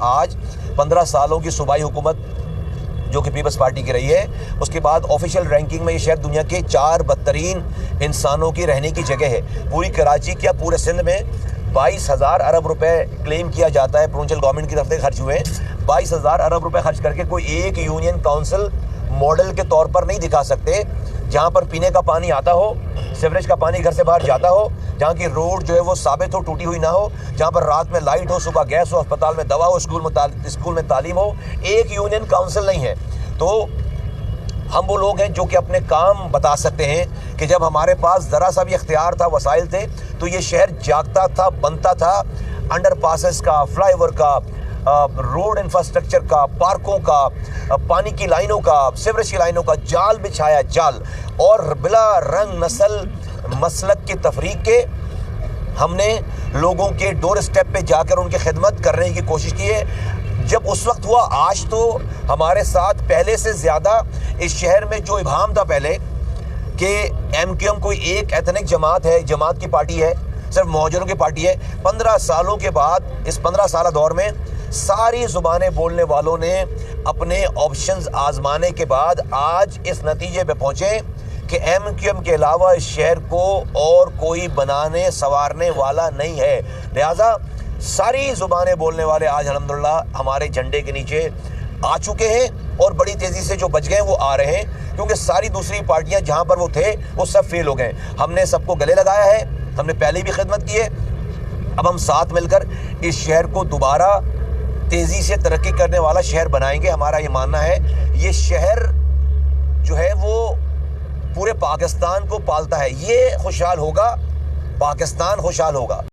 आज 15 सालों की सूबाई हुकूमत जो कि पीपल्स पार्टी की रही है, उसके बाद ऑफिशियल रैंकिंग में ये शहर दुनिया के 4 बदतरीन इंसानों की रहने की जगह है। पूरी कराची क्या पूरे सिंध में 22,000 अरब रुपए क्लेम किया जाता है, प्रोविंशियल गवर्नमेंट की तरफ से खर्च हुए हैं। 22,000 अरब रुपए खर्च करके कोई एक यूनियन काउंसिल मॉडल के तौर पर नहीं दिखा सकते जहां पर पीने का पानी आता हो, सीवरेज का पानी घर से बाहर जाता हो, जहाँ की रोड जो है वो साबित हो, टूटी हुई ना हो, जहाँ पर रात में लाइट हो, सुबह गैस हो, अस्पताल में दवा हो, स्कूल में तालीम हो। एक यूनियन काउंसिल नहीं है। तो हम वो लोग हैं जो कि अपने काम बता सकते हैं कि जब हमारे पास ज़रा सा भी इख्तियार था, वसाइल थे, तो ये शहर जागता था, बनता था। अंडर पासेस का, फ्लाईओवर का, रोड इंफ्रास्ट्रक्चर का, पार्कों का, पानी की लाइनों का, सीवरेज की लाइनों का जाल बिछाया, जाल। और बिला रंग नस्ल मसलक की तफरीक के हमने लोगों के डोर स्टेप पे जाकर उनकी खिदमत करने की कोशिश की है। जब उस वक्त हुआ, आज तो हमारे साथ पहले से ज़्यादा इस शहर में जो इबाम था पहले कि MQM कोई एक एथनिक जमात है, जमात की पार्टी है, सिर्फ मौजूदों की पार्टी है। 15 सालों के बाद, इस 15 साल दौर में सारी ज़ुबानें बोलने वालों ने अपने ऑप्शंस आजमाने के बाद आज इस नतीजे पे पहुँचे कि MQM के अलावा इस शहर को और कोई बनाने संवारने वाला नहीं है। लिहाजा सारी ज़ुबानें बोलने वाले आज अल्हम्दुलिल्लाह हमारे झंडे के नीचे आ चुके हैं और बड़ी तेज़ी से जो बच गए वो आ रहे हैं, क्योंकि सारी दूसरी पार्टियां जहां पर वो थे वो सब फेल हो गए। हमने सबको गले लगाया है, हमने पहले भी खिदमत की है। अब हम साथ मिलकर इस शहर को दोबारा तेज़ी से तरक्की करने वाला शहर बनाएंगे। हमारा ये मानना है ये शहर जो है वो पूरे पाकिस्तान को पालता है। ये खुशहाल होगा, पाकिस्तान खुशहाल होगा।